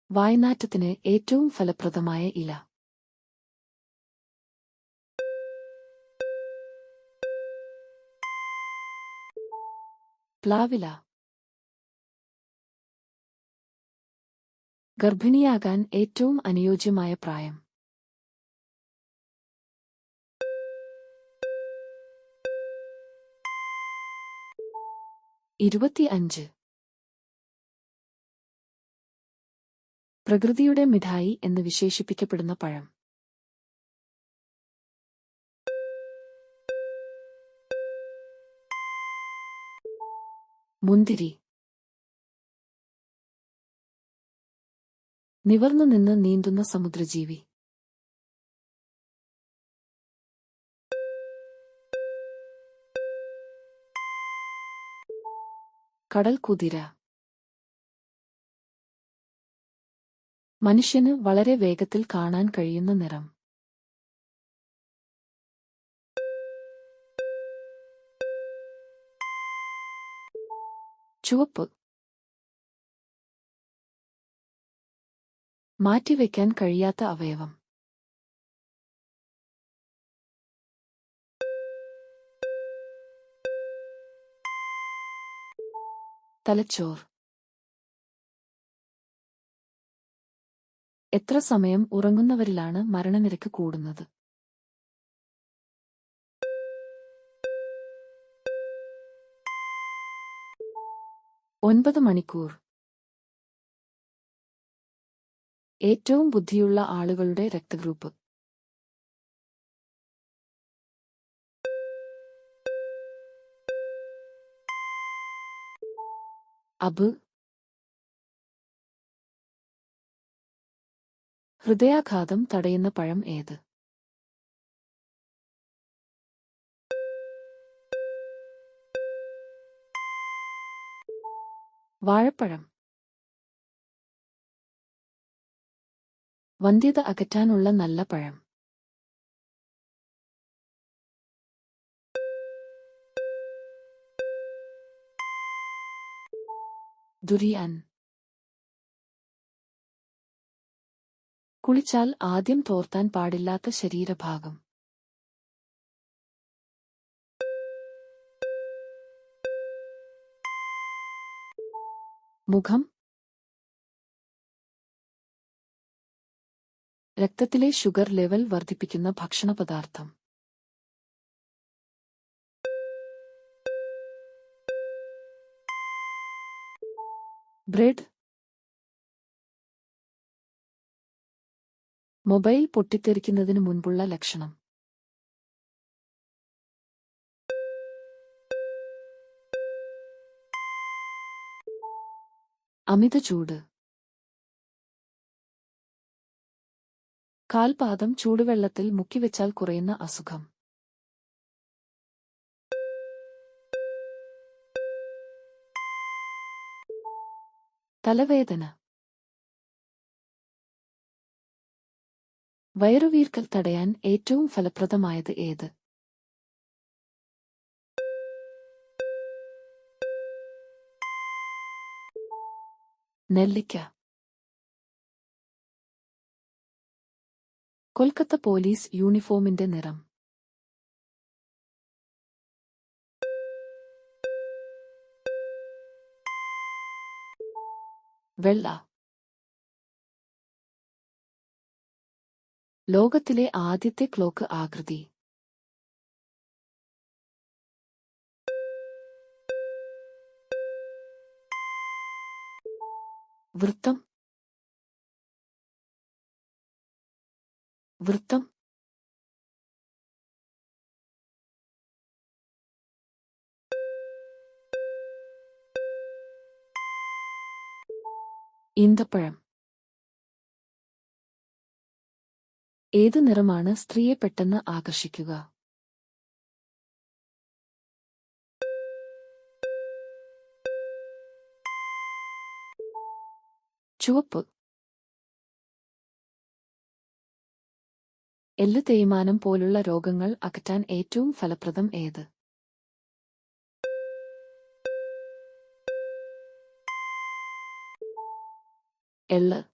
വായ്നാറ്റത്തിന് ഏറ്റവും ഫലപ്രദമായ ഇല. പ്ലാവില. ഗർഭിണിയാകാൻ ഏറ്റവും അനുയോജ്യമായ പ്രായം. 25. പ്രകൃതിയുടെ മിഠായി എന്ന് വിശേഷിപ്പിക്കപ്പെടുന്ന പഴം. 'മുന്തിരി'. നിവർന്നുനിന്ന് നീന്തുന്ന സമുദ്രജീവി. 'കടൽക്കുതിര'. മനുഷ്യന് വളരെ വേഗത്തിൽ കാണാൻ കഴിയുന്ന നിറം. 'ചുവപ്പ്'. മാറ്റിവെക്കാൻ കഴിയാത്ത അവയവം. 'തലച്ചോർ'. എത്ര സമയം ഉറങ്ങുന്നവരിലാണ് മരണനിരക്ക് കൂടുന്നത്? 9 മണിക്കൂർ. ഏറ്റവും ബുദ്ധിയുള്ള ആളുകളുടെ രക്തഗ്രൂപ്പ്. അബ്. ഹൃദയാഘാതം തടയുന്ന പഴം ഏത്? വാഴപ്പഴം. വന്ധ്യത അകറ്റാനുള്ള നല്ല പഴം. ദുരിയാൻ. കുളിച്ചാൽ ആദ്യം തോർത്താൻ പാടില്ലാത്ത ശരീരഭാഗം. മുഖം. രക്തത്തിലെ ഷുഗർ ലെവൽ വർദ്ധിപ്പിക്കുന്ന ഭക്ഷണപദാർത്ഥം. ബ്രെഡ്. മൊബൈൽ പൊട്ടിത്തെറിക്കുന്നതിനു മുൻപുള്ള ലക്ഷണം. അമിത ചൂട്. കാൽപാദം ചൂടുവെള്ളത്തിൽ മുക്കിവെച്ചാൽ കുറയുന്ന അസുഖം. തലവേദന. വയറുവീർക്കൽ തടയാൻ ഏറ്റവും ഫലപ്രദമായത് ഏത്? നെല്ലിക്ക. കൊൽക്കത്ത പോലീസ് യൂണിഫോമിന്റെ നിറം. വെള്ള. ലോകത്തിലെ ആദ്യത്തെ ക്ലോക്ക് ആകൃതി. വൃത്തം. വൃത്തം. ഈന്തപ്പഴം. ഏത് നിറമാണ് സ്ത്രീയെ പെട്ടെന്ന് ആകർഷിക്കുക? ചുവപ്പ്. എല്ല് തേയ്മാനം പോലുള്ള രോഗങ്ങൾ അകറ്റാൻ ഏറ്റവും ഫലപ്രദം ഏത്? എള്ള്.